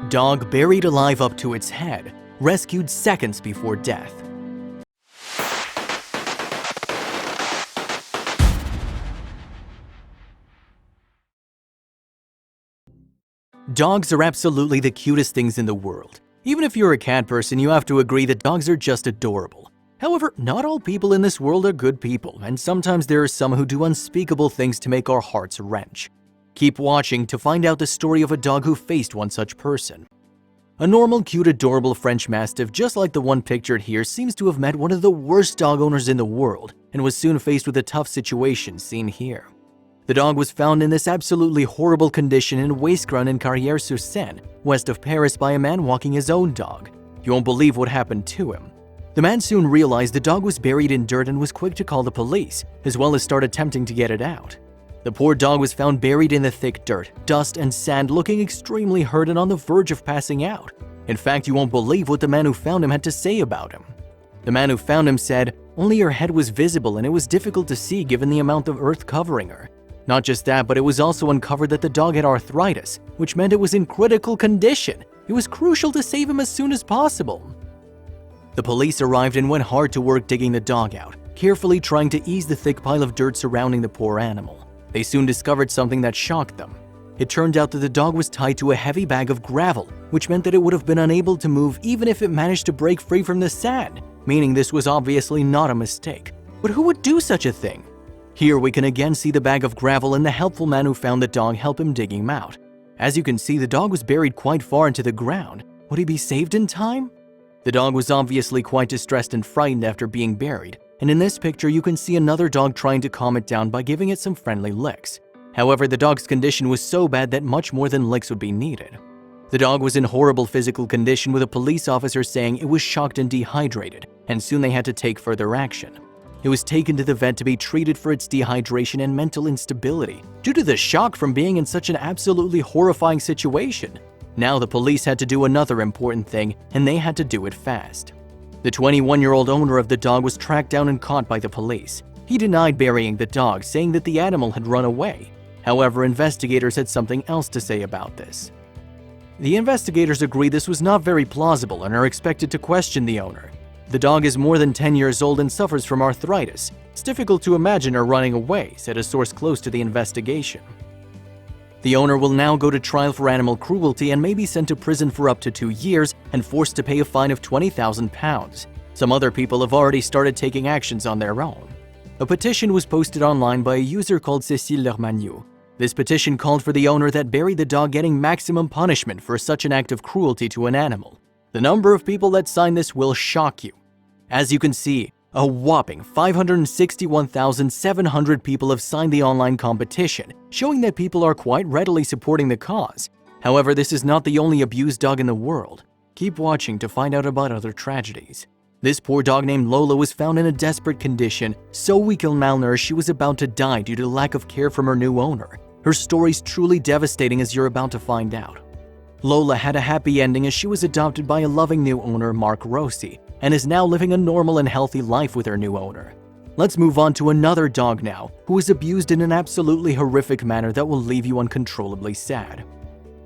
Dog buried alive up to its head, rescued seconds before death. Dogs are absolutely the cutest things in the world. Even if you're a cat person, you have to agree that dogs are just adorable. However, not all people in this world are good people, and sometimes there are some who do unspeakable things to make our hearts wrench. Keep watching to find out the story of a dog who faced one such person. A normal, cute, adorable French Mastiff, just like the one pictured here, seems to have met one of the worst dog owners in the world and was soon faced with a tough situation seen here. The dog was found in this absolutely horrible condition in Waisgrun in Carrière-sur-Seine, west of Paris, by a man walking his own dog. You won't believe what happened to him. The man soon realized the dog was buried in dirt and was quick to call the police, as well as start attempting to get it out. The poor dog was found buried in the thick dirt, dust, and sand, looking extremely hurt and on the verge of passing out. In fact, you won't believe what the man who found him had to say about him. The man who found him said, "Only her head was visible and it was difficult to see given the amount of earth covering her. Not just that, but it was also uncovered that the dog had arthritis, which meant it was in critical condition. It was crucial to save him as soon as possible." The police arrived and went hard to work digging the dog out, carefully trying to ease the thick pile of dirt surrounding the poor animal. They soon discovered something that shocked them. It turned out that the dog was tied to a heavy bag of gravel, which meant that it would have been unable to move even if it managed to break free from the sand, meaning this was obviously not a mistake. But who would do such a thing? Here we can again see the bag of gravel and the helpful man who found the dog help him digging him out. As you can see, the dog was buried quite far into the ground. Would he be saved in time? The dog was obviously quite distressed and frightened after being buried, and in this picture you can see another dog trying to calm it down by giving it some friendly licks. However, the dog's condition was so bad that much more than licks would be needed. The dog was in horrible physical condition, with a police officer saying it was shocked and dehydrated, and soon they had to take further action. It was taken to the vet to be treated for its dehydration and mental instability due to the shock from being in such an absolutely horrifying situation. Now the police had to do another important thing, and they had to do it fast. The 21-year-old owner of the dog was tracked down and caught by the police. He denied burying the dog, saying that the animal had run away. However, investigators had something else to say about this. The investigators agree this was not very plausible and are expected to question the owner. The dog is more than 10 years old and suffers from arthritis. It's difficult to imagine her running away, said a source close to the investigation. The owner will now go to trial for animal cruelty and may be sent to prison for up to 2 years and forced to pay a fine of £20,000. Some other people have already started taking actions on their own. A petition was posted online by a user called Cécile Lermagnou. This petition called for the owner that buried the dog getting maximum punishment for such an act of cruelty to an animal. The number of people that signed this will shock you. As you can see, a whopping 561,700 people have signed the online competition, showing that people are quite readily supporting the cause. However, this is not the only abused dog in the world. Keep watching to find out about other tragedies. This poor dog named Lola was found in a desperate condition, so weak and malnourished she was about to die due to lack of care from her new owner. Her story's truly devastating, as you're about to find out. Lola had a happy ending as she was adopted by a loving new owner, Mark Rossi, and is now living a normal and healthy life with her new owner. Let's move on to another dog now, who was abused in an absolutely horrific manner that will leave you uncontrollably sad.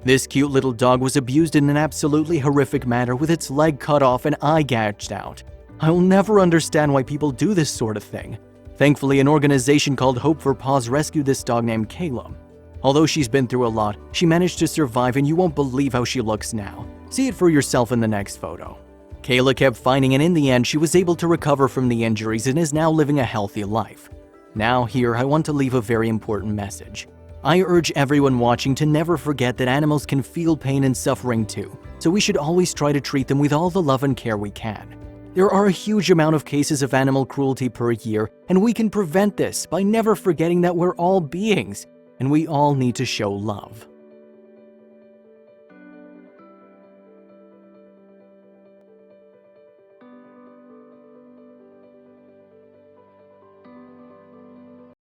This cute little dog was abused in an absolutely horrific manner, with its leg cut off and eye gouged out. I will never understand why people do this sort of thing. Thankfully, an organization called Hope for Paws rescued this dog named Kayla. Although she's been through a lot, she managed to survive, and you won't believe how she looks now. See it for yourself in the next photo. Kayla kept fighting, and in the end she was able to recover from the injuries and is now living a healthy life. Now here I want to leave a very important message. I urge everyone watching to never forget that animals can feel pain and suffering too, so we should always try to treat them with all the love and care we can. There are a huge amount of cases of animal cruelty per year, and we can prevent this by never forgetting that we're all beings, and we all need to show love.